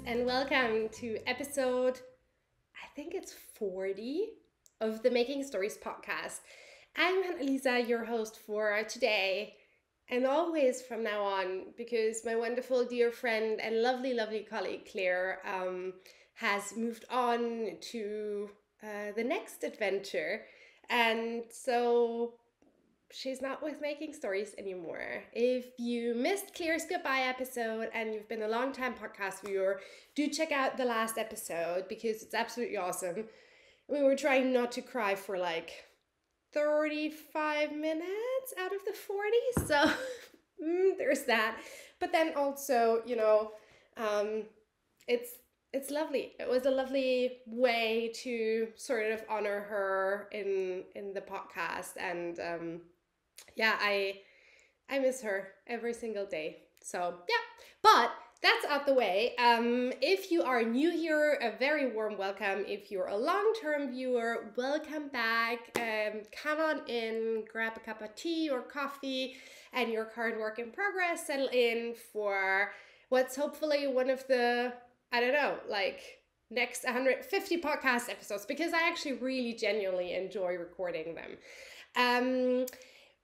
and welcome to episode, I think it's 40 of the Making Stories podcast. I'm Annalisa, your host for today and always from now on, because my wonderful dear friend and lovely, lovely colleague Claire has moved on to the next adventure. And so she's not with Making Stories anymore. If you missed Claire's goodbye episode and you've been a long time podcast viewer, do check out the last episode because it's absolutely awesome. We were trying not to cry for like 35 minutes out of the 40, so there's that. But then also, it's lovely. It was a lovely way to sort of honor her in the podcast, and I miss her every single day. So yeah, but that's out the way. If you are new here, a very warm welcome. If you're a long-term viewer, welcome back. Come on in, grab a cup of tea or coffee and your current work in progress. Settle in for what's hopefully one of the, next 150 podcast episodes, because I actually really genuinely enjoy recording them.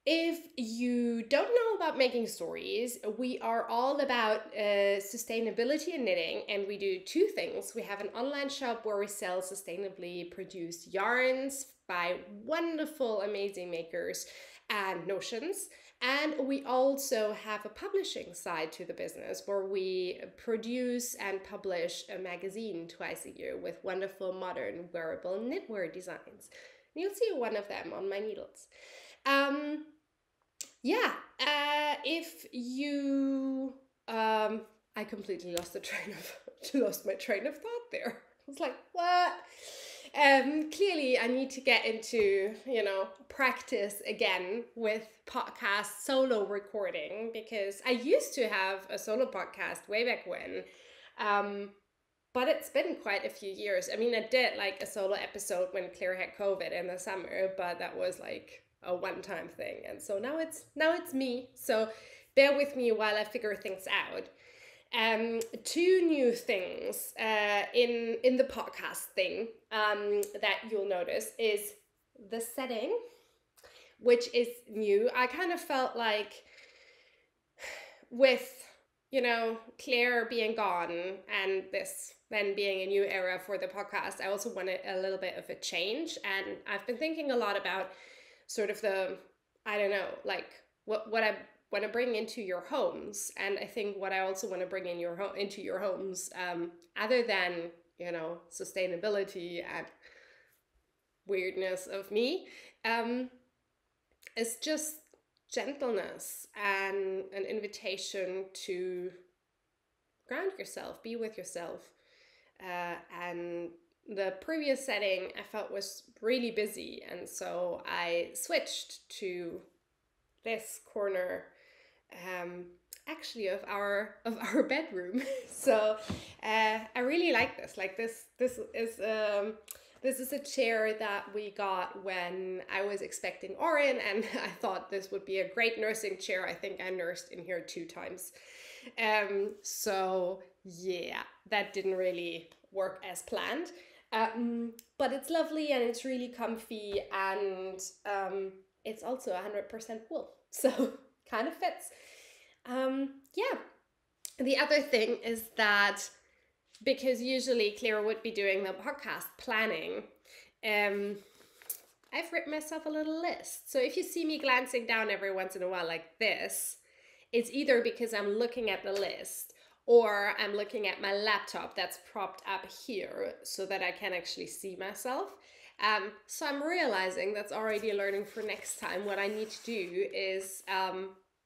If you don't know about Making Stories, we are all about sustainability and knitting, and we do two things. We have an online shop where we sell sustainably produced yarns by wonderful, amazing makers and notions. And we also have a publishing side to the business where we produce and publish a magazine twice a year with wonderful, modern, wearable knitwear designs. And you'll see one of them on my needles. If you, I completely lost my train of thought there. I was like, what? Clearly I need to get into, practice again with podcast solo recording, because I used to have a solo podcast way back when, but it's been quite a few years. I mean, I did like a solo episode when Claire had COVID in the summer, but that was like a one-time thing, and so now it's me. So bear with me while I figure things out. Two new things in the podcast thing that you'll notice is the setting, which is new. I kind of felt like with Claire being gone and this then being a new era for the podcast, I also wanted a little bit of a change, and I've been thinking a lot about sort of the, what I want to bring into your homes. And I think what I also want to bring into your homes, other than, sustainability and weirdness of me, is just gentleness and an invitation to ground yourself, be with yourself. And the previous setting I felt was really busy, and so I switched to this corner, actually of our bedroom. So I really like this. Like this is a chair that we got when I was expecting Orin, and I thought this would be a great nursing chair. I think I nursed in here 2 times. So yeah, that didn't really work as planned. But it's lovely and it's really comfy, and it's also 100% wool, so kind of fits. The other thing is that because usually Claire would be doing the podcast planning, I've written myself a little list. So if you see me glancing down every once in a while like this, it's either because I'm looking at the list or I'm looking at my laptop that's propped up here so that I can actually see myself. So I'm realizing that's already a learning for next time. What I need to do is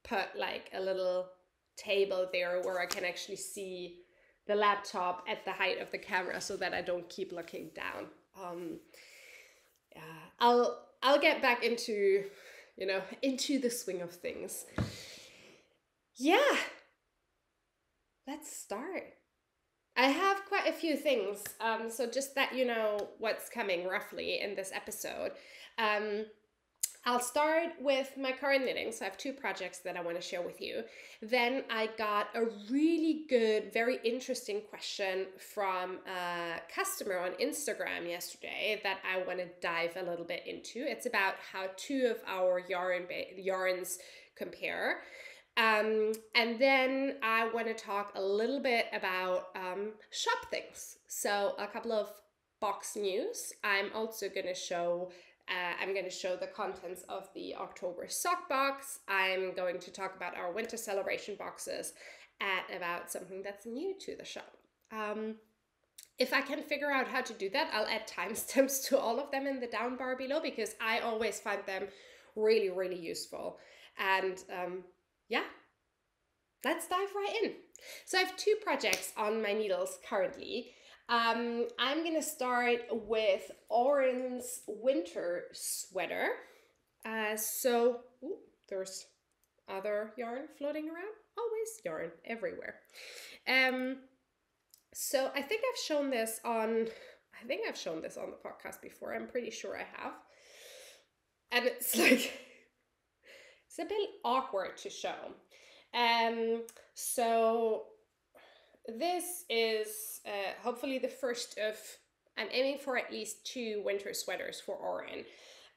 put like a little table there where I can actually see the laptop at the height of the camera so that I don't keep looking down. I'll get back into, into the swing of things. Yeah. Let's start. I have quite a few things, so just that you know what's coming roughly in this episode. I'll start with my current knitting. So I have two projects that I want to share with you. Then I got a really good, very interesting question from a customer on Instagram yesterday that I want to dive a little bit into. It's about how two of our yarns compare. And then I want to talk a little bit about shop things. So a couple of box news. I'm also going to show the contents of the October sock box. I'm going to talk about our winter celebration boxes and about something that's new to the shop. If I can figure out how to do that, I'll add timestamps to all of them in the down bar below, because I always find them really, really useful. And yeah, let's dive right in. So I have two projects on my needles currently. I'm gonna start with Oren's winter sweater. There's other yarn floating around. Always yarn everywhere. So I think I've shown this on the podcast before. I'm pretty sure I have. And it's like, it's a bit awkward to show. So this is hopefully the first of, I'm aiming for at least 2 winter sweaters for Oren.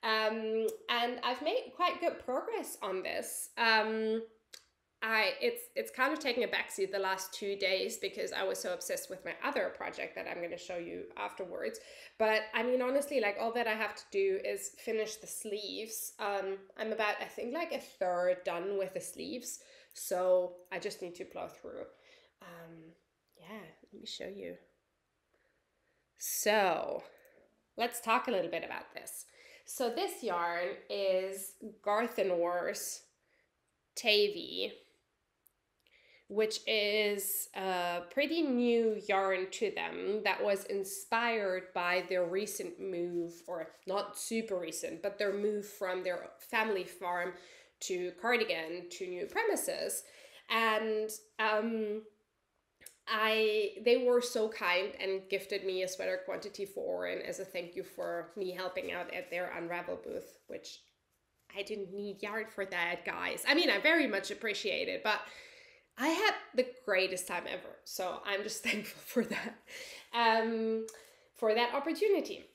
And I've made quite good progress on this. It's kind of taking a backseat the last 2 days because I was so obsessed with my other project that I'm going to show you afterwards. But I mean, honestly, like, all that I have to do is finish the sleeves. I'm about, I think, like a third done with the sleeves. So I just need to plow through. Yeah, let me show you. So let's talk a little bit about this. So this yarn is Garthenor's Teifi, which is a pretty new yarn to them that was inspired by their recent move, or not super recent, but their move from their family farm to Cardigan to new premises. And they were so kind and gifted me a sweater quantity for Oren as a thank you for me helping out at their Unravel booth, which I didn't need yarn for that, guys. I mean, I very much appreciate it, but I had the greatest time ever. So I'm just thankful for that, opportunity.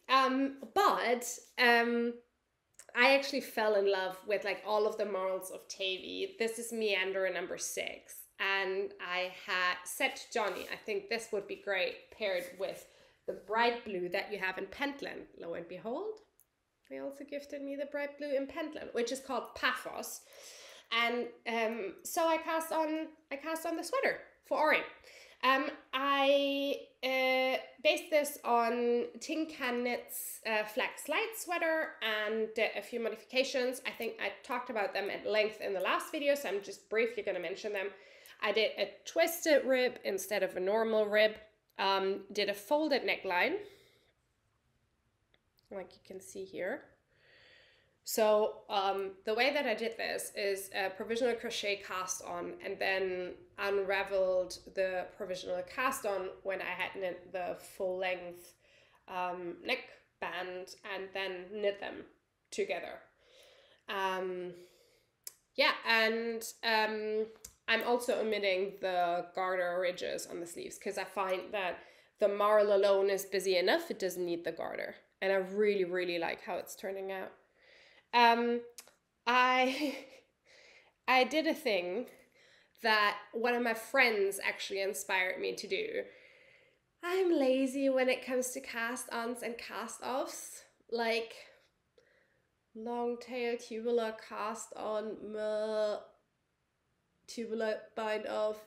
I actually fell in love with like all of the Marls of Teifi. This is Meander number 6. And I had said to Johnny, I think this would be great paired with the bright blue that you have in Pentland. Lo and behold, they also gifted me the bright blue in Pentland, which is called Paphos. And so I cast on the sweater for Oren. I based this on TinCan Knit's Flax light sweater and did a few modifications. I think I talked about them at length in the last video, so I'm just briefly going to mention them. I did a twisted rib instead of a normal rib. Did a folded neckline, like you can see here. So the way that I did this is a provisional crochet cast on and then unraveled the provisional cast on when I had knit the full length neck band and then knit them together. Yeah, and I'm also omitting the garter ridges on the sleeves because I find that the marl alone is busy enough. It doesn't need the garter. And I really, really like how it's turning out. I did a thing that one of my friends actually inspired me to do. I'm lazy when it comes to cast-ons and cast-offs. Like, long tail tubular cast-on, tubular bind-off,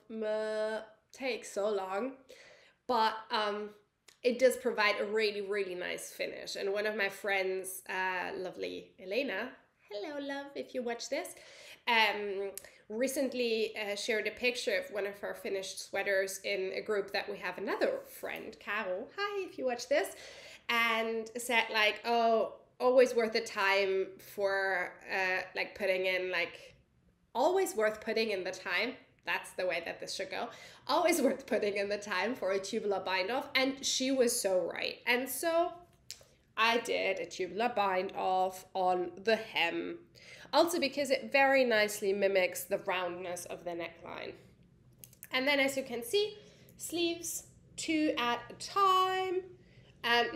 takes so long. But it does provide a really, really nice finish. And one of my friends, lovely Elena, hello love if you watch this, recently shared a picture of one of her finished sweaters in a group that we have another friend, Caro, hi if you watch this, and said like, oh, always worth the time for like putting in like, always worth putting in the time. That's the way that this should go. Always worth putting in the time for a tubular bind off. And she was so right. And so I did a tubular bind off on the hem. Also because it very nicely mimics the roundness of the neckline. And then as you can see, sleeves 2 at a time. And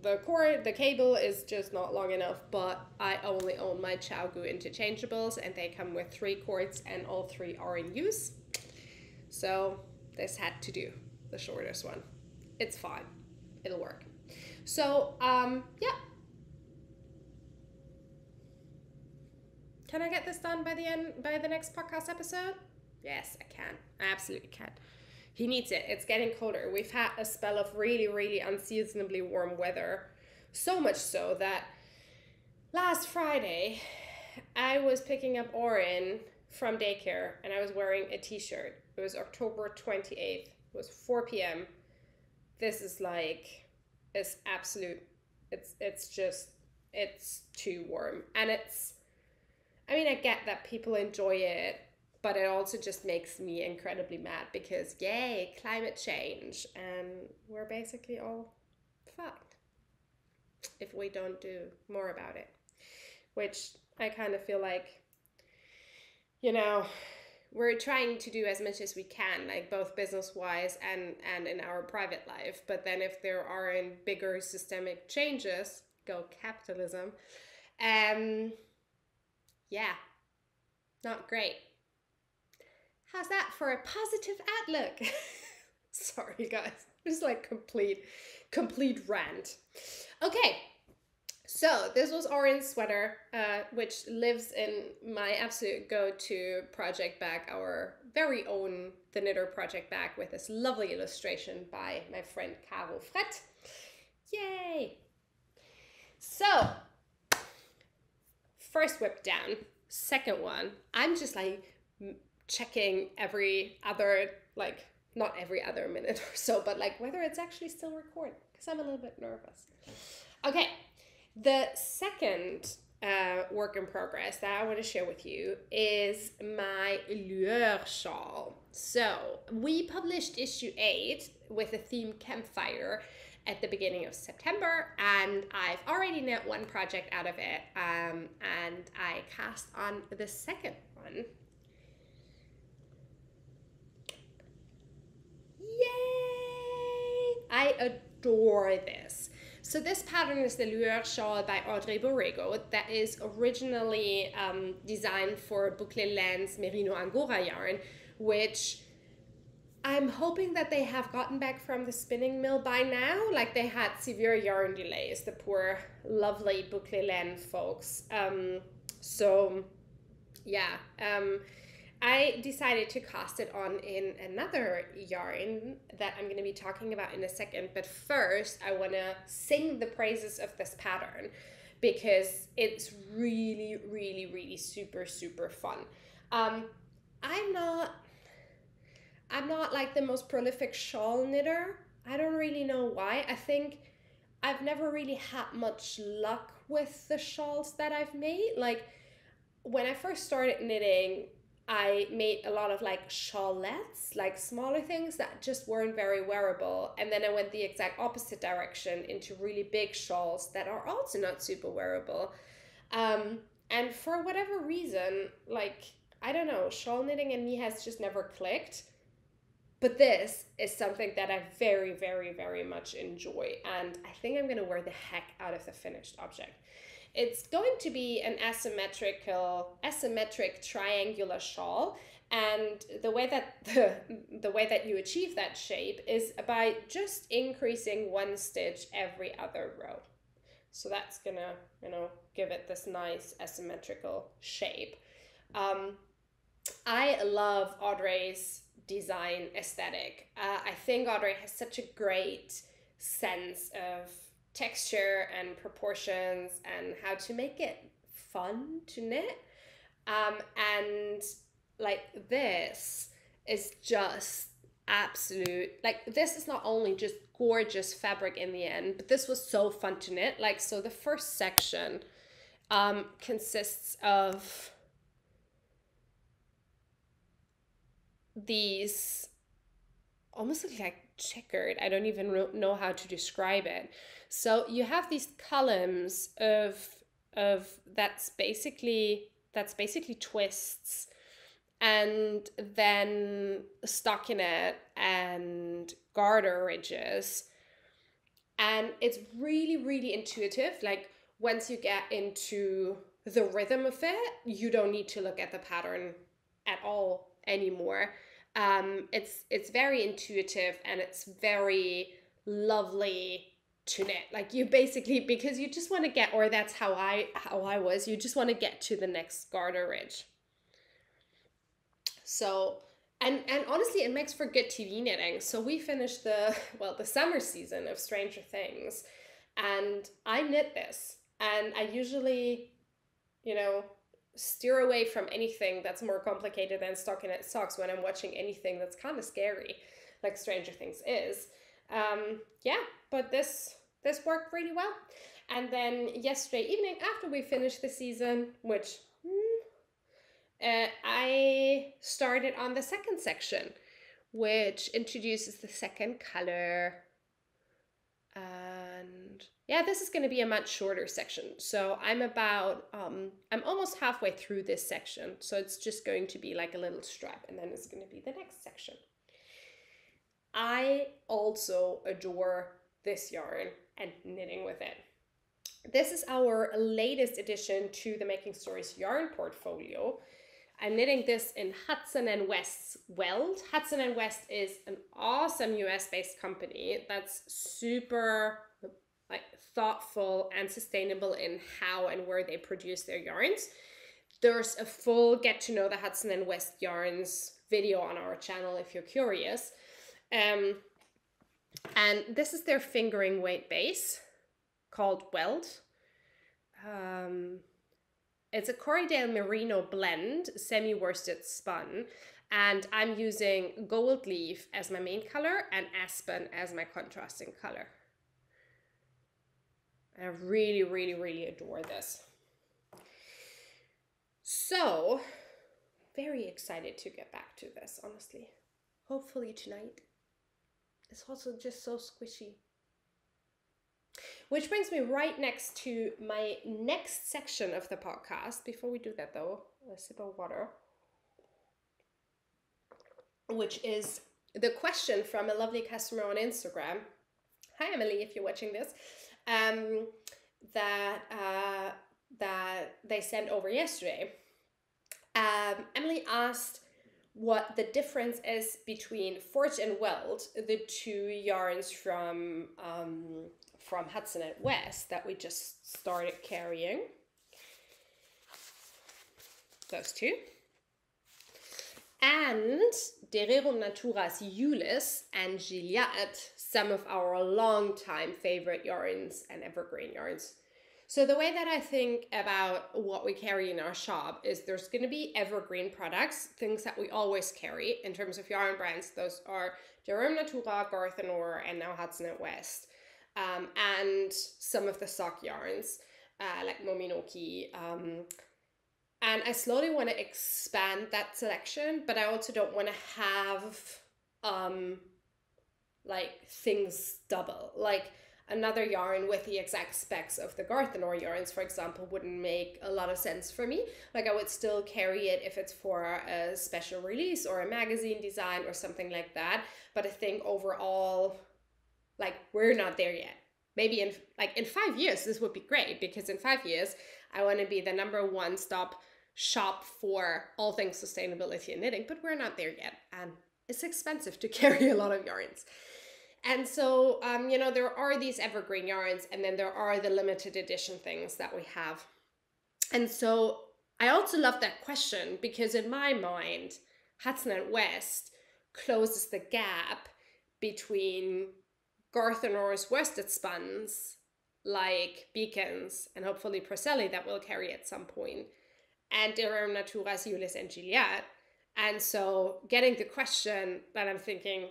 the cable is just not long enough, but I only own my ChowGoo interchangeables and they come with 3 cords and all 3 are in use. So this had to do the shortest one. It's fine, it'll work. So, yeah. Can I get this done by the next podcast episode? Yes, I can. I absolutely can. He needs it. It's getting colder. We've had a spell of really, really unseasonably warm weather. So much so that last Friday, I was picking up Orin from daycare and I was wearing a t-shirt. It was October 28th. It was 4 p.m. This is like, it's absolute, it's just, it's too warm. And I mean, I get that people enjoy it, but it also just makes me incredibly mad because, yay, climate change. And we're basically all fucked if we don't do more about it. Which I kind of feel like, you know, we're trying to do as much as we can, like both business-wise and in our private life. But then if there aren't bigger systemic changes, go capitalism, yeah, not great. How's that for a positive outlook? Sorry, guys. Just like complete rant. Okay, so this was Orin's sweater, which lives in my absolute go-to project bag, our very own The Knitter project bag with this lovely illustration by my friend Caro Fret. Yay! So, first whip down, second one, I'm just like checking every other, like not every other minute or so, but like whether it's actually still recording because I'm a little bit nervous. Okay, the second work in progress that I want to share with you is my Ulysse shawl. So we published issue 8 with the theme campfire at the beginning of September, and I've already knit one project out of it, and I cast on the second one. Yay! I adore this. So this pattern is the Ulysse shawl by Audrey Borrego that is originally designed for Boucle Lane's Merino Angora yarn, which I'm hoping that they have gotten back from the spinning mill by now. Like they had severe yarn delays, the poor lovely Boucle Lane folks. So yeah, I decided to cast it on in another yarn that I'm going to be talking about in a second. But first, I want to sing the praises of this pattern because it's really, really, really super, super fun. I'm not like the most prolific shawl knitter. I don't really know why. I think I've never really had much luck with the shawls that I've made. Like when I first started knitting, I made a lot of like shawlettes, like smaller things that just weren't very wearable. And then I went the exact opposite direction into really big shawls that are also not super wearable. And for whatever reason, like, I don't know, shawl knitting and me has just never clicked. But this is something that I very, very, very much enjoy. And I think I'm going to wear the heck out of the finished object. It's going to be an asymmetric triangular shawl, and the way that you achieve that shape is by just increasing one stitch every other row. So that's gonna, give it this nice asymmetrical shape. I love Audrey's design aesthetic. I think Audrey has such a great sense of texture and proportions and how to make it fun to knit. And like this is just absolute, like this is not only just gorgeous fabric in the end, but this was so fun to knit. Like, so the first section consists of these almost like checkered. I don't even know how to describe it. So you have these columns of that's basically twists, and then stockinette and garter ridges. And it's really, really intuitive. Like once you get into the rhythm of it, you don't need to look at the pattern at all anymore. It's very intuitive, and it's very lovely to knit. Like you basically, because you just want to get, or that's how I was, you just want to get to the next garter ridge. So, and honestly, it makes for good TV knitting. So we finished the summer season of Stranger Things, and I knit this, and I usually, steer away from anything that's more complicated than stockinette socks when I'm watching anything that's kind of scary, like Stranger Things is. But this worked really well. And then yesterday evening, after we finished the season, which I started on the second section, which introduces the second color. And yeah, this is going to be a much shorter section. So I'm almost halfway through this section. So it's just going to be like a little strap, and then it's going to be the next section. I also adore this yarn and knitting with it. This is our latest addition to the Making Stories yarn portfolio. I'm knitting this in Hudson and West's Weld. Hudson and West is an awesome US-based company that's super thoughtful and sustainable in how and where they produce their yarns. There's a full get to know the Hudson and West yarns video on our channel if you're curious. And this is their fingering weight base called Weld. It's a Corriedale Merino blend, semi-worsted spun, and I'm using gold leaf as my main color and aspen as my contrasting color. I really, really, really adore this. So, very excited to get back to this, honestly. Hopefully tonight. It's also just so squishy. Which brings me right next to my next section of the podcast. Before we do that though, a sip of water. Which is the question from a lovely customer on Instagram. Hi Emily, if you're watching this. That they sent over yesterday. Emily asked what the difference is between Forge and Weld, the two yarns from Hudson and West that we just started carrying. Those two. And De Rerum Natura's Ulysse and Gilliatt, some of our long-time favorite yarns and evergreen yarns. So the way that I think about what we carry in our shop is there's going to be evergreen products, things that we always carry in terms of yarn brands. Those are De Rerum Natura, Garthenor, and now Hudson and West. And some of the sock yarns, like Mominoki. And I slowly want to expand that selection, but I also don't want to have like things double. Like another yarn with the exact specs of the Garthenor yarns, for example, wouldn't make a lot of sense for me. Like I would still carry it if it's for a special release or a magazine design or something like that. But I think overall, like we're not there yet. Maybe in 5 years, this would be great, because in 5 years, I want to be the #1 stop shop for all things sustainability and knitting, but we're not there yet. And it's expensive to carry a lot of yarns. And so, there are these evergreen yarns, and then there are the limited edition things that we have. And so I also love that question, because in my mind, Hudson and West closes the gap between Garthenor's worsted spuns, like Beacons and hopefully Proselli that we'll carry at some point, and De Rerum Natura's Ulysse and Gilliatt. And so getting the question that I'm thinking,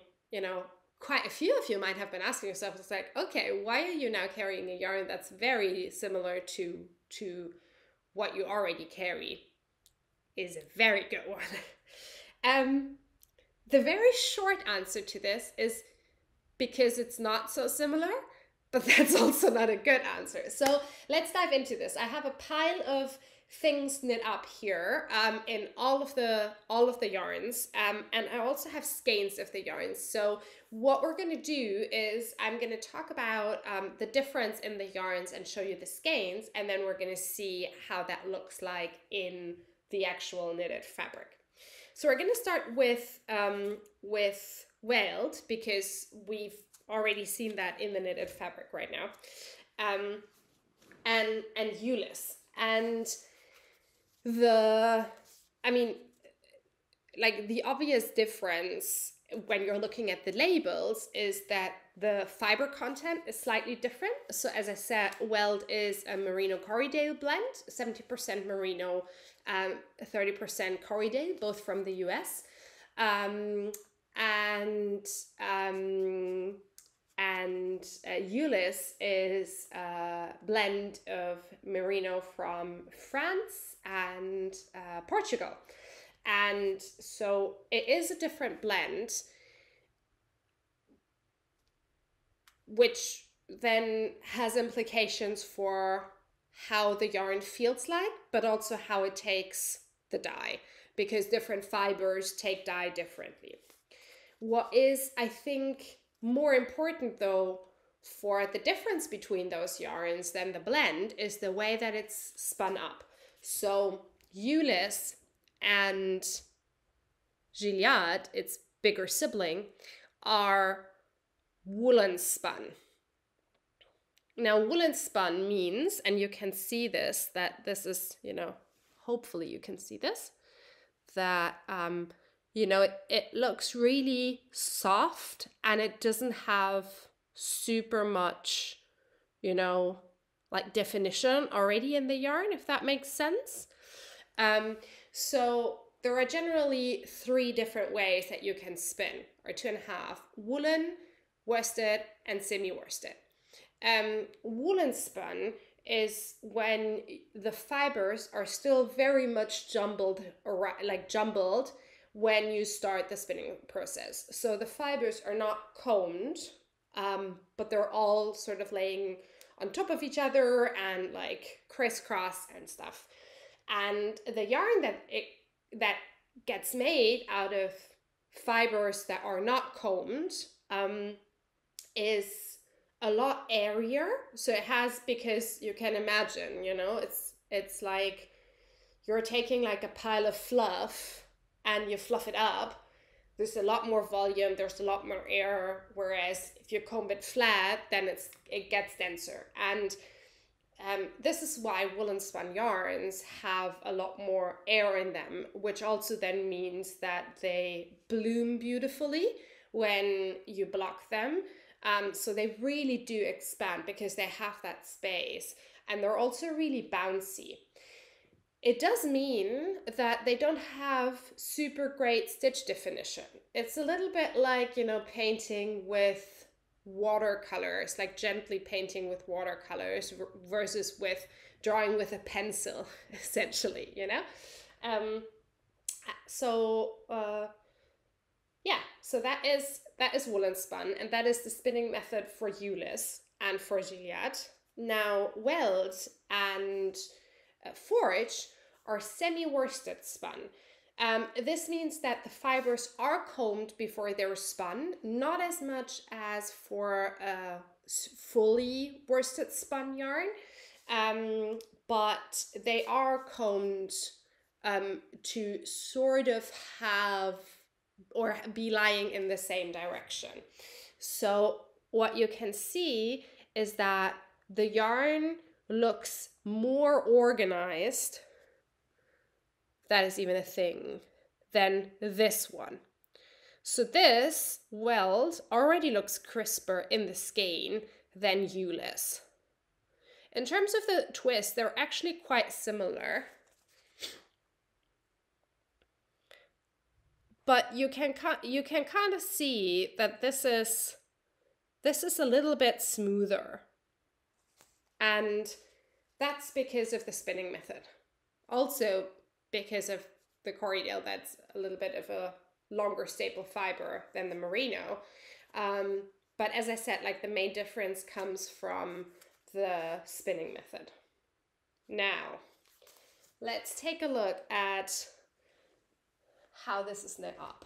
quite a few of you might have been asking yourself, it's like, okay, why are you now carrying a yarn that's very similar to what you already carry? Is a very good one. The very short answer to this is because it's not so similar, but that's also not a good answer. So let's dive into this. I have a pile of things knit up here in all of the yarns, and I also have skeins of the yarns. So what we're going to do is I'm going to talk about the difference in the yarns and show you the skeins, and then we're going to see how that looks like in the actual knitted fabric. So we're going to start with Weld, because we've already seen that in the knitted fabric right now, and Ulysse. And I mean, like, the obvious difference when you're looking at the labels is that the fiber content is slightly different. So as I said, Weld is a merino Corriedale blend, 70% merino, 30% Corriedale, both from the US. Ulysse is a blend of merino from France and Portugal. And so it is a different blend, which then has implications for how the yarn feels like, but also how it takes the dye, because different fibers take dye differently. What is, I think, more important though for the difference between those yarns than the blend is the way that it's spun up. So Ulysse and Gilliatt, its bigger sibling, are woolen spun. Now, woolen spun means, and you can see this, that this is, you know, hopefully you can see this, that, you know, it looks really soft and it doesn't have super much, you know, like definition already in the yarn, if that makes sense. So there are generally 3 different ways that you can spin, or 2.5: woolen, worsted, and semi-worsted. Woolen spun is when the fibers are still very much jumbled when you start the spinning process. So the fibers are not combed, but they're all sort of laying on top of each other and like crisscross and stuff. And the yarn that gets made out of fibers that are not combed is a lot airier. So it has, because you can imagine, you know, it's like you're taking like a pile of fluff and you fluff it up. There's a lot more volume, there's a lot more air, whereas if you comb it flat, then it gets denser. And this is why woolen spun yarns have a lot more air in them, which also then means that they bloom beautifully when you block them. So they really do expand because they have that space, and they're also really bouncy. It does mean that they don't have super great stitch definition. It's a little bit like, you know, painting with watercolors, like gently painting with watercolors versus with drawing with a pencil, essentially, you know? So that is woolen spun, and that is the spinning method for Ulysse and for Gilliatt. Now, Weld and Forge are semi-worsted spun. This means that the fibers are combed before they're spun, not as much as for a fully worsted spun yarn, but they are combed to sort of have or be lying in the same direction. So what you can see is that the yarn looks more organized, that is even a thing, than this one. So this Weld already looks crisper in the skein than Ulysse. In terms of the twist, they're actually quite similar. But you can kind of see that this is a little bit smoother. And that's because of the spinning method. Also because of the Corriedale, that's a little bit of a longer staple fiber than the merino. But as I said, like the main difference comes from the spinning method. Now, let's take a look at how this is knit up.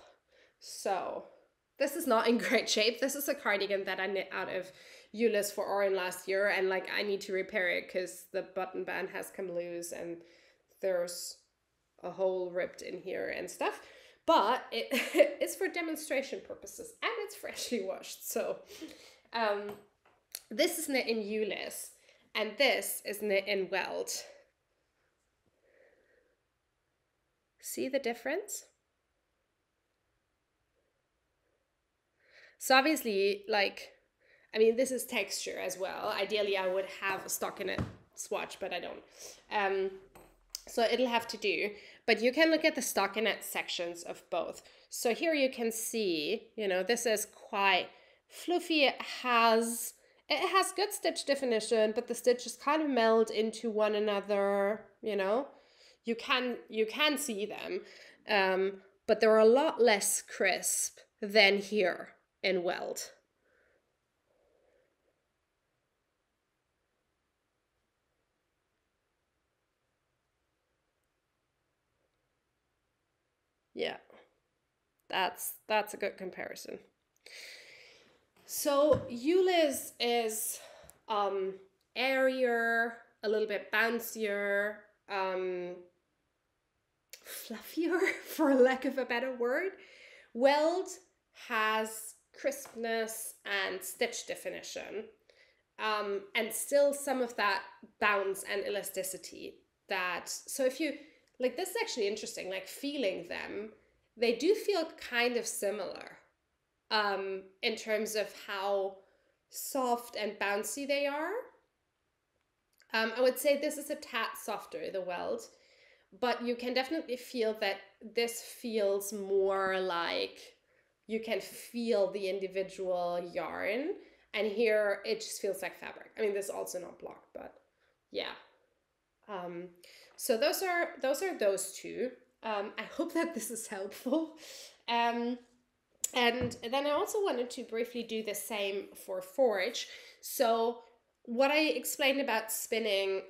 So this is not in great shape. This is a cardigan that I knit out of Ulysse for Oren last year, and like I need to repair it because the button band has come loose and there's a hole ripped in here and stuff. But it's for demonstration purposes and it's freshly washed. So this is knit in Ulysse and this is knit in Weld. See the difference? So obviously, like, I mean, this is texture as well. Ideally, I would have a stockinette swatch, but I don't. So it'll have to do. But you can look at the stockinette sections of both. So here you can see, you know, this is quite fluffy. It has good stitch definition, but the stitches kind of meld into one another, you know. You can see them, but they're a lot less crisp than here in Weld. Yeah, that's a good comparison. So Ulysse is airier, a little bit bouncier, fluffier, for lack of a better word. Weld has crispness and stitch definition, and still some of that bounce and elasticity. So if you like, this is actually interesting, like feeling them, they do feel kind of similar in terms of how soft and bouncy they are. I would say this is a tad softer, the Weld, but you can definitely feel that this feels more like you can feel the individual yarn, and here it just feels like fabric. I mean, this is also not blocked, but yeah. So those are those two. I hope that this is helpful. And then I also wanted to briefly do the same for Forge. So what I explained about spinning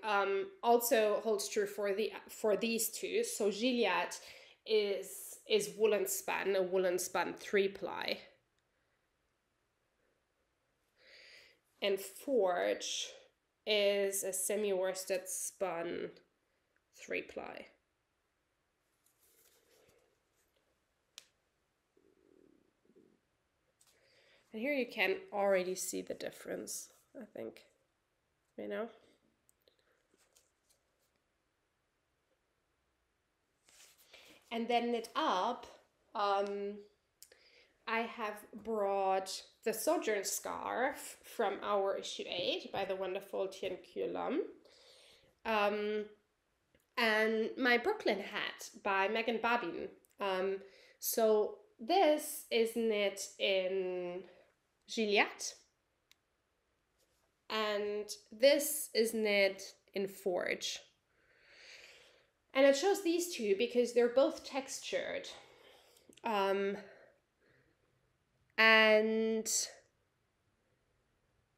also holds true for these two. So Gilliatt is woolen spun, a woolen spun 3-ply. And Forge is a semi-worsted spun 3-ply. And here you can already see the difference, I think, you know. And then knit up, I have brought the Sojourn scarf from our issue 8 by the wonderful TinCan. And my Brooklyn hat by Megan Babin. So this is knit in Gilliatt, and this is knit in Forge. And I chose these two because they're both textured. And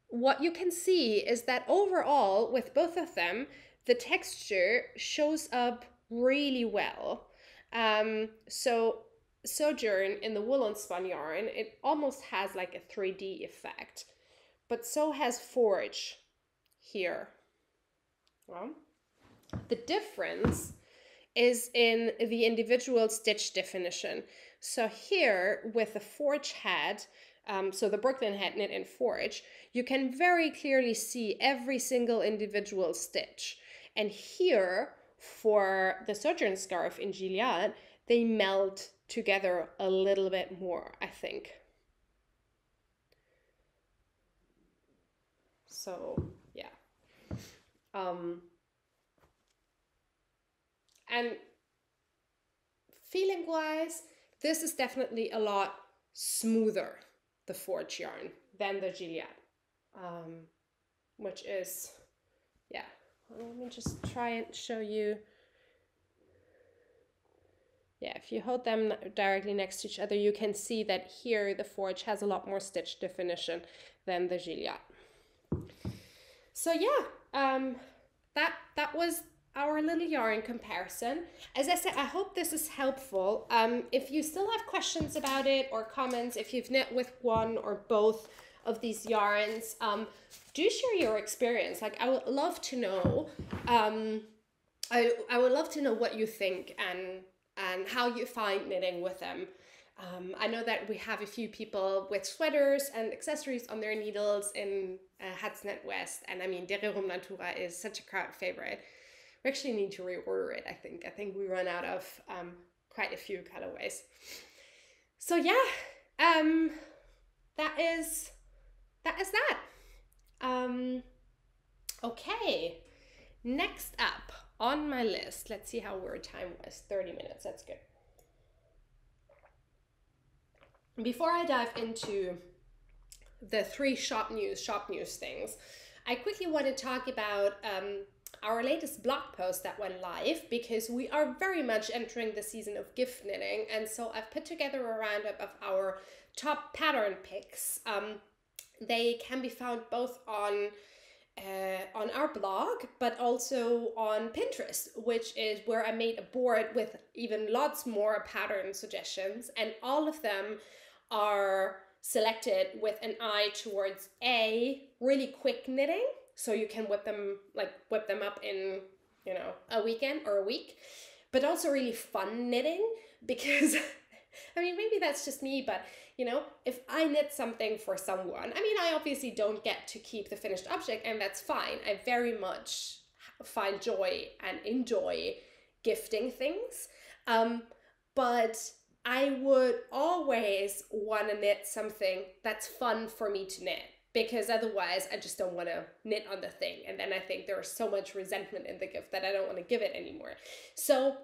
what you can see is that overall, with both of them, the texture shows up really well. So Sojourn in the woolen spun yarn, it almost has like a 3D effect, but so has Forge here. Well, the difference is in the individual stitch definition. So here with the Forge head, so the Brooklyn head knit in Forge, you can very clearly see every single individual stitch. And here for the Sojourn scarf in Gilliatt, they melt together a little bit more, I think. So yeah. And feeling wise, this is definitely a lot smoother, the Forge yarn, than the Gilliatt, which is, yeah. Let me just try and show you. yeah, if you hold them directly next to each other, you can see that here the Forge has a lot more stitch definition than the Gilliatt. So yeah, that was our little yarn comparison. As I said, I hope this is helpful. If you still have questions about it or comments, if you've knit with one or both of these yarns, do share your experience. Like, I would love to know. I would love to know what you think and how you find knitting with them. I know that we have a few people with sweaters and accessories on their needles in Hatsnet West, and I mean, Dere Rum Natura is such a crowd favorite. We actually need to reorder it, I think. I think we run out of quite a few colorways. So yeah, that is that. Okay, next up on my list, let's see how our time was. 30 minutes, that's good. Before I dive into the 3 shop news things, I quickly want to talk about our latest blog post that went live, because we are very much entering the season of gift knitting, and so I've put together a roundup of our top pattern picks. They can be found both on our blog, but also on Pinterest, which is where I made a board with even lots more pattern suggestions, and all of them are selected with an eye towards really quick knitting, so you can whip them up in, you know, a weekend or a week, but also really fun knitting, because I mean, maybe that's just me, but you know, if I knit something for someone, I mean, I obviously don't get to keep the finished object, and that's fine. I very much find joy and enjoy gifting things, but I would always want to knit something that's fun for me to knit, because otherwise I just don't want to knit on the thing, and then I think there's so much resentment in the gift that I don't want to give it anymore. So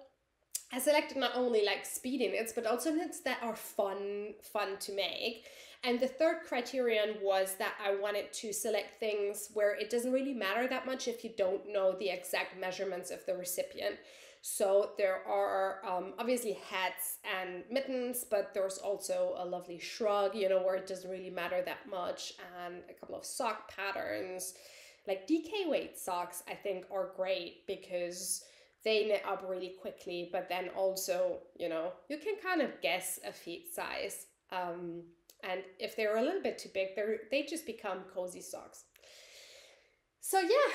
I selected not only like speedy knits, but also knits that are fun to make. And the third criterion was that I wanted to select things where it doesn't really matter that much if you don't know the exact measurements of the recipient. So there are obviously hats and mittens, but there's also a lovely shrug, you know, where it doesn't really matter that much, and a couple of sock patterns. Like DK weight socks, I think, are great because they knit up really quickly, but then also, you know, you can kind of guess a feet size. And if they're a little bit too big, they just become cozy socks. So yeah,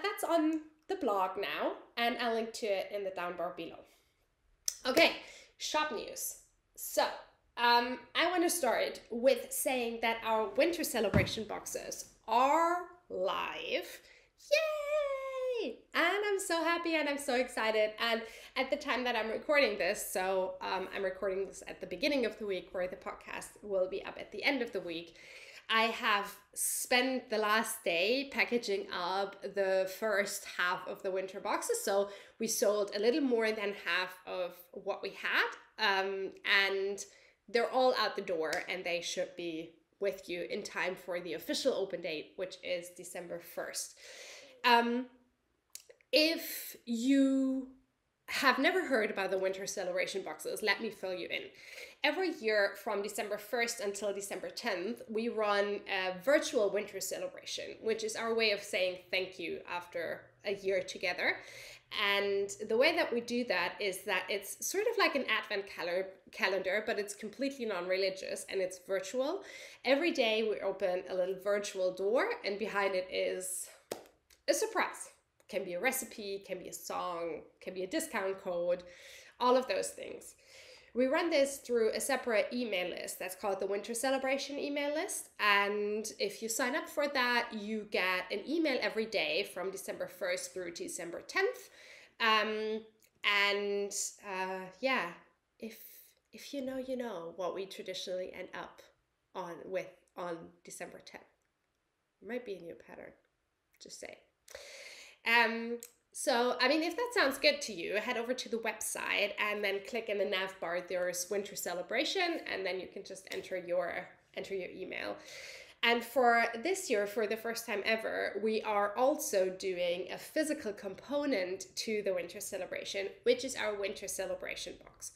that's on the blog now, and I'll link to it in the down bar below. Okay, shop news. So I want to start with saying that our winter celebration boxes are live. Yay! And I'm so happy and I'm so excited. And at the time that I'm recording this, so I'm recording this at the beginning of the week, where the podcast will be up at the end of the week, I have spent the last day packaging up the first half of the winter boxes. So we sold a little more than half of what we had, and they're all out the door, and they should be with you in time for the official open date, which is December 1st. If you have never heard about the winter celebration boxes, let me fill you in. Every year from December 1st until December 10th, we run a virtual winter celebration, which is our way of saying thank you after a year together. And the way that we do that is that it's sort of like an advent calendar, but it's completely non-religious and it's virtual. Every day we open a little virtual door, and behind it is a surprise. Can be a recipe, can be a song, can be a discount code, all of those things. We run this through a separate email list that's called the Winter Celebration email list. And if you sign up for that, you get an email every day from December 1st through to December 10th. Yeah, if you know, you know what we traditionally end up on December 10th. It might be a new pattern, just say. So, I mean, if that sounds good to you, head over to the website and then click in the nav bar, there's Winter Celebration, and then you can just enter your email. And for this year, for the first time ever, we are also doing a physical component to the winter celebration, which is our winter celebration box,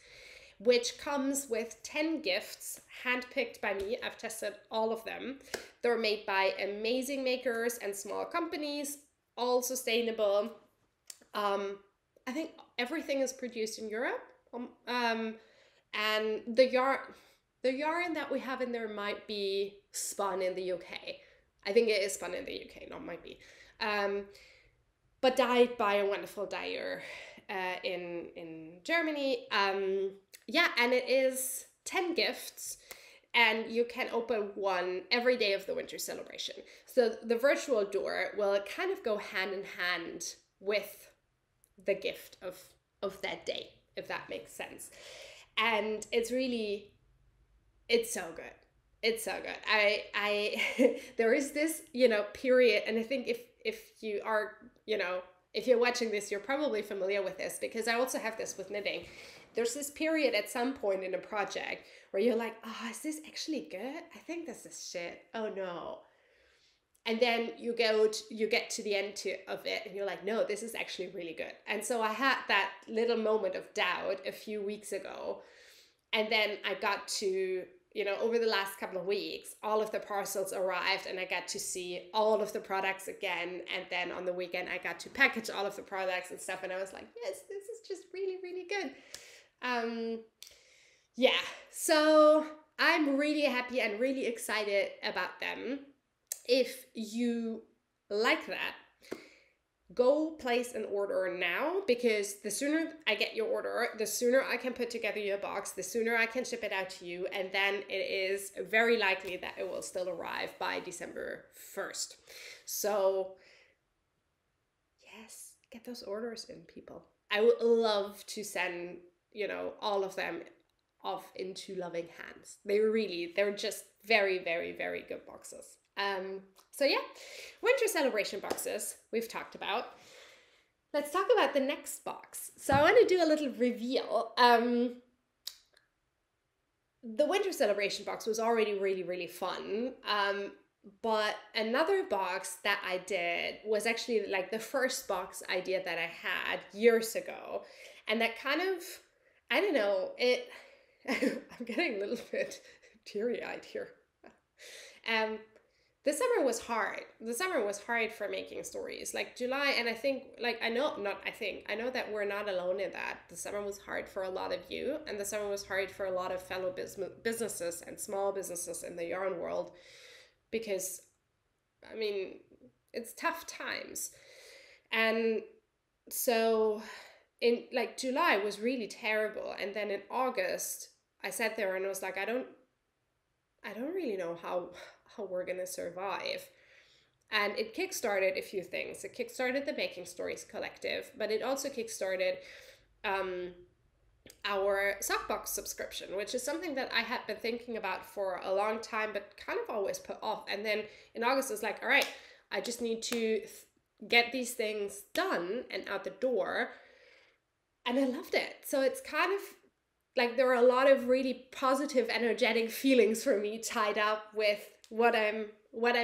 which comes with 10 gifts handpicked by me. I've tested all of them. They're made by amazing makers and small companies, all sustainable. I think everything is produced in Europe. And the yarn that we have in there might be spun in the UK. I think it is spun in the UK, not might be. But dyed by a wonderful dyer in Germany. Yeah, and it is 10 gifts, and you can open one every day of the winter celebration. So the virtual door will kind of go hand in hand with the gift of that day, if that makes sense. And it's so good. It's so good. I there is this, period, and I think if you are, if you're watching this, you're probably familiar with this, because I also have this with knitting. There's this period at some point in a project where you're like, oh, is this actually good? I think this is shit. Oh no. And then you get to the end of it and you're like, no, this is actually really good. And so I had that little moment of doubt a few weeks ago. And then I got to, over the last couple of weeks, all of the parcels arrived and I got to see all of the products again. And then on the weekend, I got to package all of the products and stuff. And I was like, yes, this is just really, really good. Yeah, so I'm really happy and really excited about them. If you like that, go place an order now, because the sooner I get your order, the sooner I can put together your box, the sooner I can ship it out to you, and then it is very likely that it will still arrive by December 1st. So yes, get those orders in, people. I would love to send, all of them off into loving hands. They're just very, very, very good boxes. So yeah, winter celebration boxes we've talked about. Let's talk about the next box. So I want to do a little reveal. The winter celebration box was already really, really fun. But another box that I did was actually like the first box idea that I had years ago. And that kind of, I don't know, I'm getting a little bit teary-eyed here. The summer was hard. The summer was hard for making stories. Like July, and I think, I know that we're not alone in that. The summer was hard for a lot of you, and the summer was hard for a lot of fellow businesses and small businesses in the yarn world, because, I mean, it's tough times. And so in July was really terrible. And then in August, I sat there and I was like, I don't really know how we're gonna survive. And it kickstarted a few things. It kickstarted the Making Stories Collective, but it also kickstarted our sockbox subscription, which is something that I had been thinking about for a long time, but kind of always put off. And then in August, I was like, all right, I just need to get these things done and out the door. And I loved it. So it's kind of like there are a lot of really positive, energetic feelings for me tied up with what I'm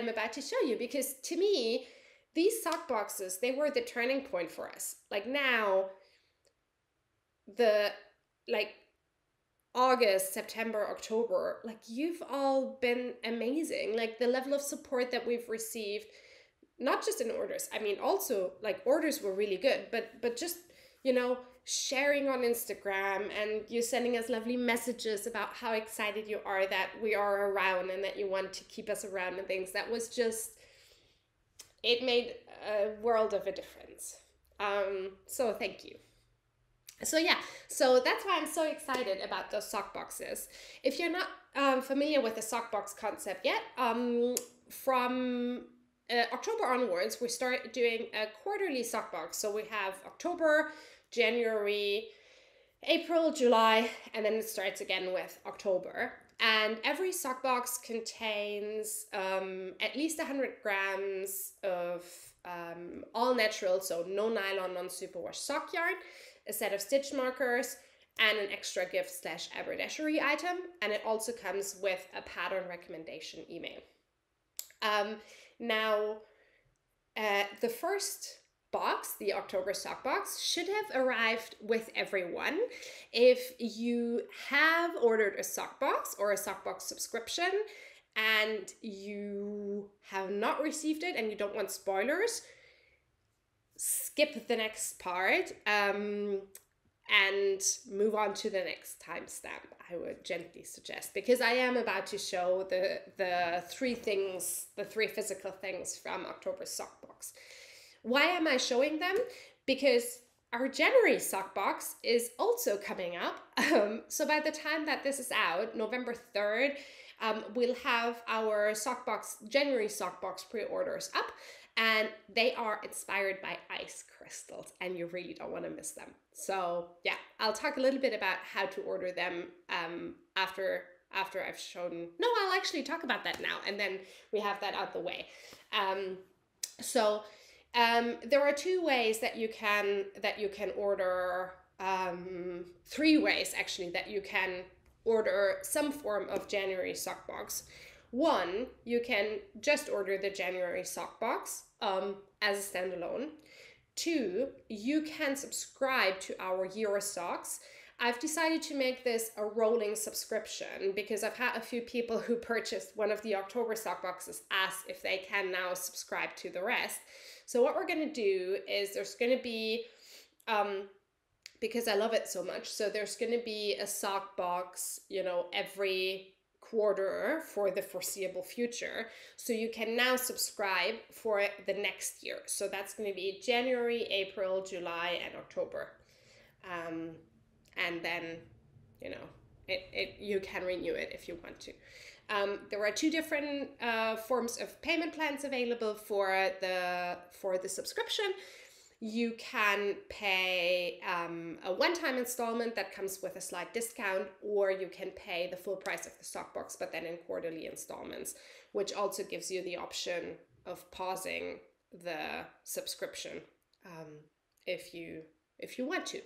about to show you, because to me, these sock boxes, they were the turning point for us. Like now, August, September, October, you've all been amazing. Like the level of support that we've received, not just in orders. I mean, also orders were really good, but just, sharing on Instagram and you sending us lovely messages about how excited you are that we are around and that you want to keep us around and things. That was just, it made a world of a difference. So thank you. So yeah, so that's why I'm so excited about those sock boxes. If you're not familiar with the sock box concept yet, from October onwards, we start doing a quarterly sock box. So we have October, January, April, July, and then it starts again with October. And every sock box contains at least 100 grams of all natural, so no nylon, non-superwash sock yarn, a set of stitch markers, and an extra gift / haberdashery item. And it also comes with a pattern recommendation email. Now, the first box, the October sock box, should have arrived with everyone. If you have ordered a sock box or a sock box subscription and you have not received it and you don't want spoilers, skip the next part and move on to the next timestamp, I would gently suggest, because I am about to show the three physical things from October's sock box. Why am I showing them? Because our January sock box is also coming up. So by the time that this is out, November 3rd, we'll have our January sock box pre-orders up, and they are inspired by ice crystals, and you really don't want to miss them. So yeah, I'll talk a little bit about how to order them after I've shown. No, I'll actually talk about that now, and then we have that out the way. There are two ways that you can order. Three ways actually that you can order some form of January sock box. One, you can just order the January sock box as a standalone. Two, you can subscribe to our Euro socks. I've decided to make this a rolling subscription because I've had a few people who purchased one of the October sock boxes ask if they can now subscribe to the rest. So what we're going to do is there's going to be, because I love it so much, so there's going to be a sock box, you know, every quarter for the foreseeable future. So you can now subscribe for the next year. So that's going to be January, April, July, and October. And then, you know, you can renew it if you want to. There are two different forms of payment plans available for the subscription. You can pay a one-time installment that comes with a slight discount, or you can pay the full price of the sock box, but then in quarterly installments, which also gives you the option of pausing the subscription if you want to.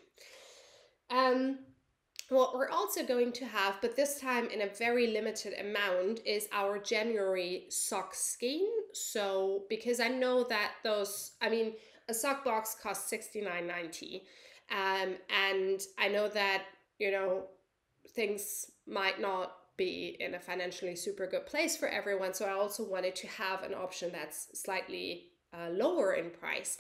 What we're also going to have, but this time in a very limited amount, is our January sock skein. So because I know that a sock box costs $69.90, and I know that, you know, things might not be in a financially super good place for everyone. So I also wanted to have an option that's slightly lower in price.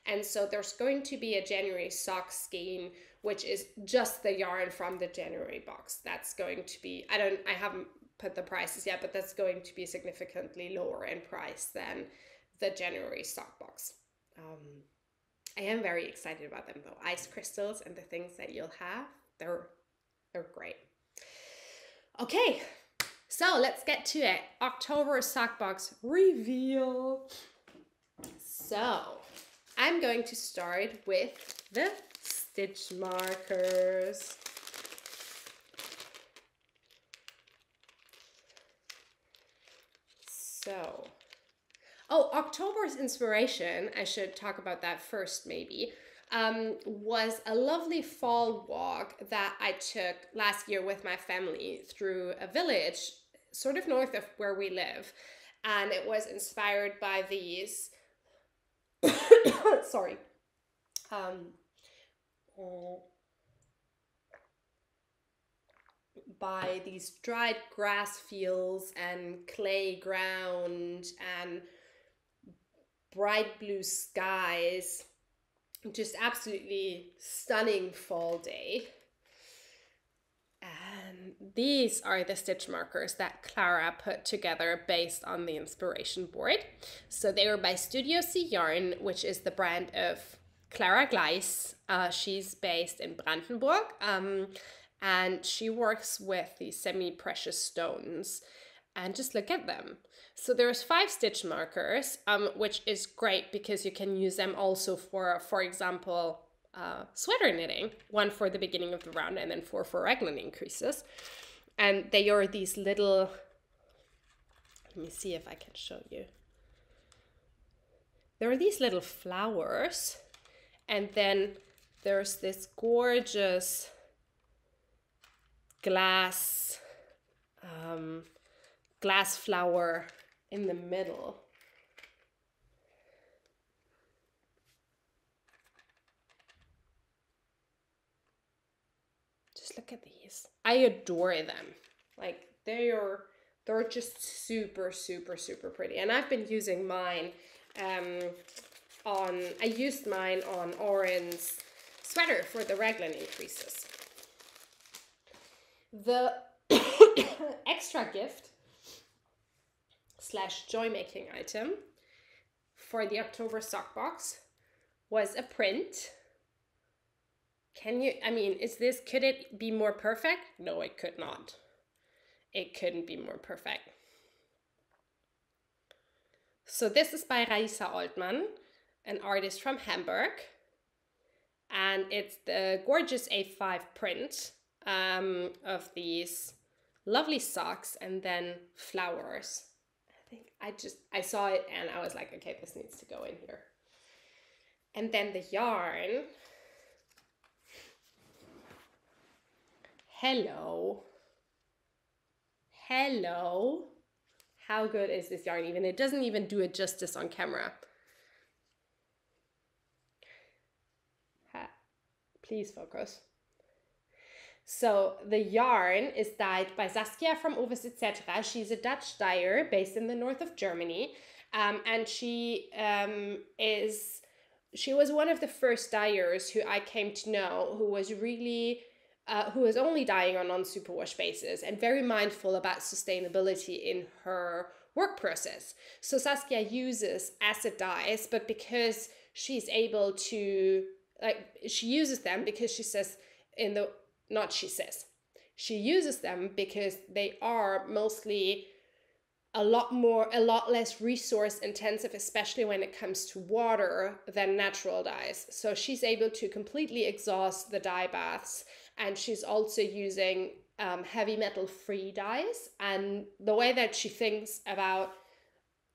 And so there's going to be a January sock skein, which is just the yarn from the January box. That's going to be, I haven't put the prices yet, but that's going to be significantly lower in price than the January sock box. I am very excited about them though. Ice crystals and the things that you'll have, they're great. Okay, so let's get to it. October sock box reveal. So I'm going to start with the stitch markers. So, October's inspiration, I should talk about that first maybe, was a lovely fall walk that I took last year with my family through a village sort of north of where we live. And it was inspired by these, sorry, by these dried grass fields and clay ground and bright blue skies. Just absolutely stunning fall day. And these are the stitch markers that Clara put together based on the inspiration board. So they were by Studio C Yarn, which is the brand of Clara Gleis. She's based in Brandenburg, and she works with these semi-precious stones. And just look at them. So there's 5 stitch markers, which is great because you can use them also for example, sweater knitting. 1 for the beginning of the round and then 4 for raglan increases. And they are these little, let me see if I can show you. There are these little flowers, and then there's this gorgeous glass flower in the middle. Just look at these. I adore them. Like they're just super, super, super pretty. And I've been using mine I used mine on Oren's sweater for the raglan increases. The extra gift / joy making item for the October sock box was a print. Can you, I mean, could it be more perfect? No, it could not. It couldn't be more perfect. So this is by Raisa Altmann, an artist from Hamburg. And it's the gorgeous A5 print of these lovely socks and then flowers. I saw it and I was like, okay, this needs to go in here. And then the yarn. Hello. How good is this yarn even? It doesn't even do it justice on camera. Please focus. So the yarn is dyed by Saskia from Ulysse, etc. She's a Dutch dyer based in the north of Germany. And she was one of the first dyers who I came to know who was really who is only dyeing on non-superwash basis and very mindful about sustainability in her work process. So Saskia uses acid dyes, but because she's able to, she uses them because she uses them because they are mostly a lot less resource intensive, especially when it comes to water, than natural dyes. So she's able to completely exhaust the dye baths, and she's also using heavy metal free dyes. And the way that she thinks about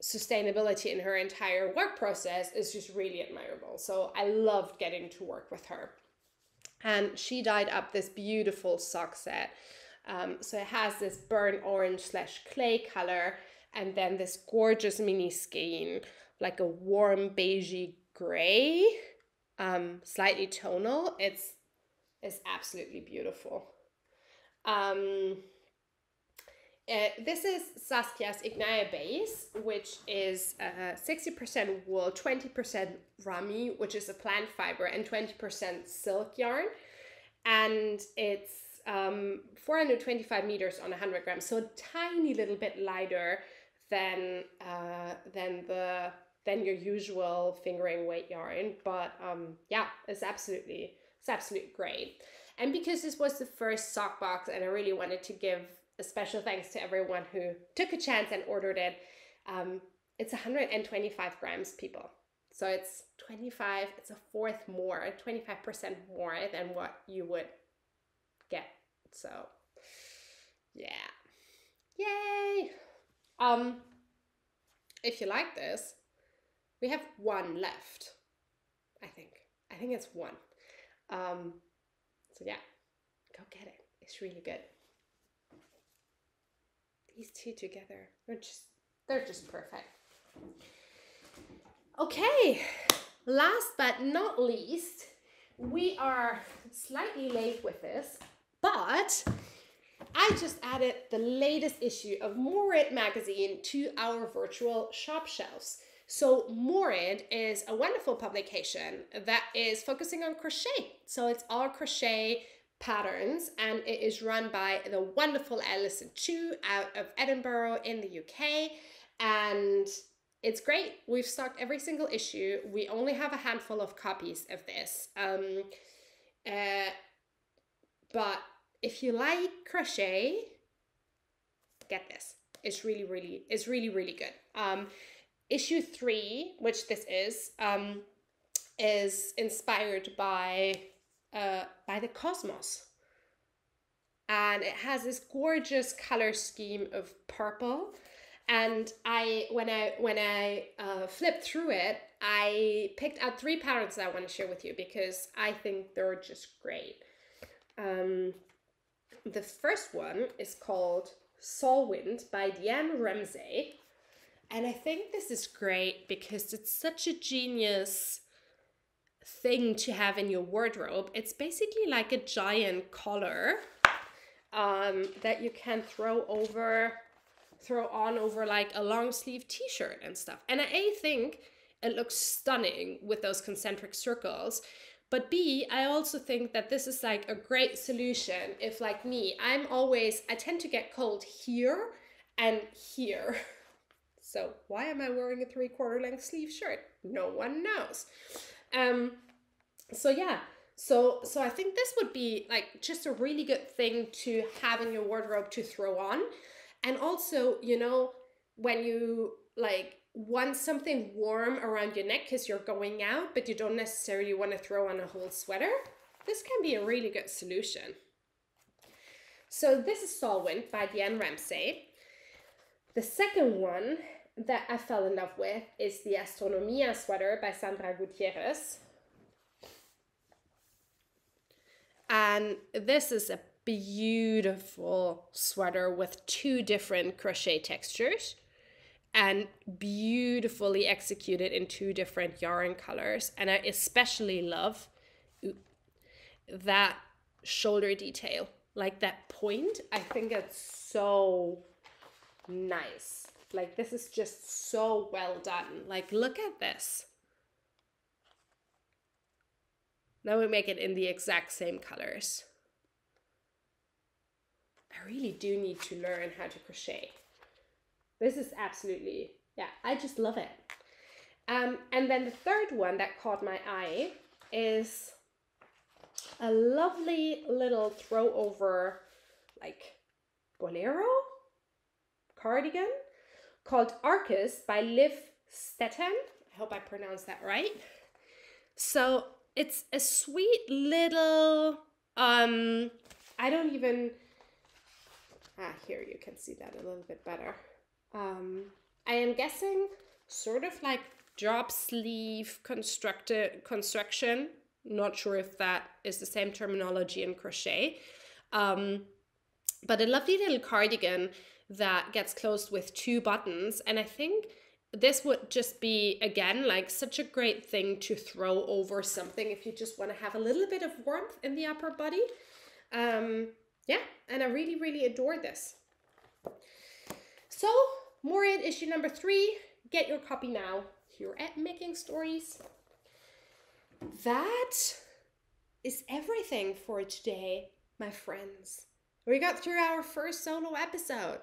sustainability in her entire work process is just really admirable. So I loved getting to work with her. And she dyed up this beautiful sock set. So it has this burnt orange / clay color, and then this gorgeous mini skein, like a warm beigey gray, slightly tonal. It's absolutely beautiful. This is Saskia's Ignaya base, which is 60% wool, 20% rami, which is a plant fiber, and 20% silk yarn. And it's 425 meters on 100 grams, so a tiny little bit lighter than your usual fingering weight yarn. But yeah, it's absolutely great. And because this was the first sock box, and I really wanted to give a special thanks to everyone who took a chance and ordered it, it's 125 grams, people. So it's 25, it's a fourth more, 25% more than what you would get. So yeah, yay. If you like this, we have one left. I think it's one. So yeah, go get it. It's really good. These two together, they're just perfect. Okay, last but not least, we are slightly late with this, but I just added the latest issue of Moret Magazine to our virtual shop shelves. So Moret is a wonderful publication that is focusing on crochet. So it's all crochet patterns, and it is run by the wonderful Alison Chu out of Edinburgh in the UK, and it's great. We've stocked every single issue. We only have a handful of copies of this, but if you like crochet, get this. It's really good. Issue 3, which this is inspired by the cosmos, and it has this gorgeous color scheme of purple. And when I flipped through it, I picked out 3 patterns that I want to share with you because I think they're just great. The first one is called Soul Wind by Deanne Ramsey, And I think this is great because it's such a genius thing to have in your wardrobe. It's basically like a giant collar that you can throw on over like a long sleeve t-shirt and stuff. And I think it looks stunning with those concentric circles. But B, I also think that this is like a great solution if, like me, I tend to get cold here and here. So why am I wearing a 3/4 length sleeve shirt? No one knows. So yeah, so I think this would be like just a really good thing to have in your wardrobe to throw on. And also, you know, when you like want something warm around your neck because you're going out, but you don't necessarily want to throw on a whole sweater, this can be a really good solution. So this is Solvent by Diane Ramsay. The second one that I fell in love with is the Astronomia sweater by Sandra Gutierrez. And this is a beautiful sweater with 2 different crochet textures and beautifully executed in 2 different yarn colors. And I especially love that shoulder detail, like that point. I think it's so nice. Like, this is just so well done. Like, look at this. Now we make it in the exact same colors. I really do need to learn how to crochet. This is absolutely, yeah, I just love it. And then the third one that caught my eye is a lovely little throw over, like, bolero cardigan called Arcus by Liv Stetten. I hope I pronounced that right. So it's a sweet little, here you can see that a little bit better. I am guessing sort of like drop sleeve construction. Not sure if that is the same terminology in crochet. But a lovely little cardigan that gets closed with 2 buttons. And I think this would just be, again, like such a great thing to throw over something if you just want to have a little bit of warmth in the upper body. Yeah, and I really, really adore this. So, Moorit issue number 3, get your copy now here at Making Stories. That is everything for today, my friends. We got through our first solo episode.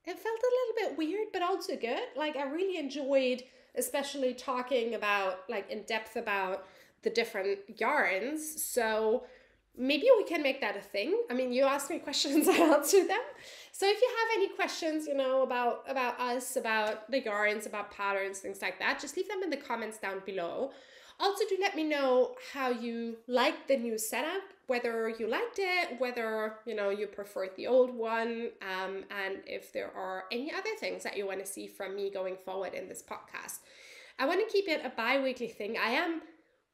It felt a little bit weird, but also good. Like, I really enjoyed, especially talking about, like, in depth about the different yarns. So maybe we can make that a thing. I mean, you asked me questions, I answered them. So if you have any questions, you know, about us, about the yarns, about patterns, things like that, just leave them in the comments down below. Also, do let me know how you liked the new setup, whether you liked it, whether, you know, you preferred the old one, and if there are any other things that you want to see from me going forward in this podcast. I want to keep it a bi-weekly thing. I am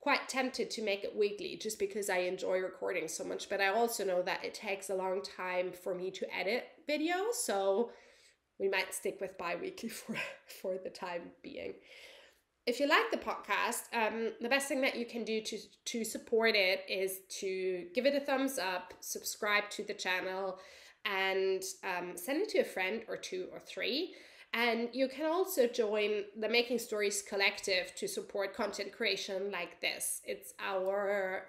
quite tempted to make it weekly just because I enjoy recording so much, but I also know that it takes a long time for me to edit videos, so we might stick with bi-weekly for the time being. If you like the podcast, the best thing that you can do to support it is to give it a thumbs up, subscribe to the channel, and send it to a friend or 2 or 3. And you can also join the Making Stories Collective to support content creation like this. It's our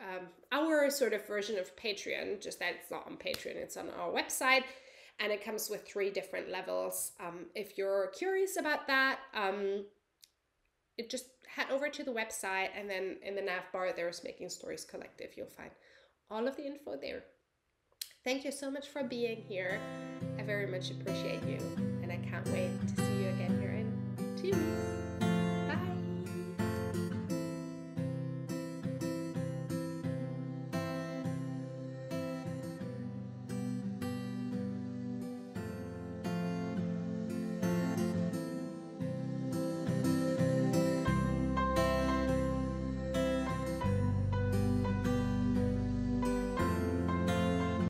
sort of version of Patreon, just that it's not on Patreon, it's on our website. And it comes with 3 different levels. If you're curious about that, just head over to the website, and then in the nav bar there's Making Stories Collective. You'll find all of the info there. Thank you so much for being here. I very much appreciate you, and I can't wait to see you again